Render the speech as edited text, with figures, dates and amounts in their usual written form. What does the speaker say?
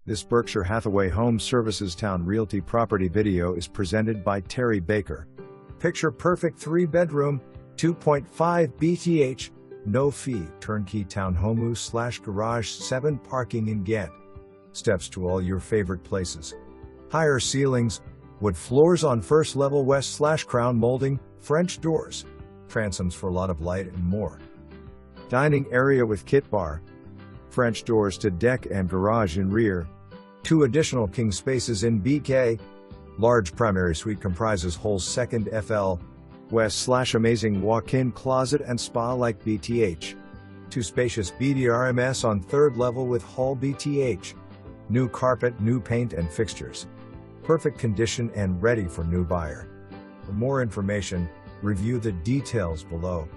This Berkshire Hathaway Home Services Towne Realty property video is presented by Terri Baker. Picture perfect 3-bedroom, 2.5 BTH, no fee, turnkey townhomew/garage 7 parking in Ghent. Steps to all your favorite places. Higher ceilings, wood floors on first level west/crown molding, French doors, transoms for a lot of light and more. Dining area with kit bar. French doors to deck and garage in rear. 2 additional king spaces in BK. Large primary suite comprises whole second FL, west/amazing walk-in closet and spa-like BTH. 2 spacious bdrms on 3rd level with hall BTH. New carpet, new paint and fixtures. Perfect condition and ready for new buyer. For more information, review the details below.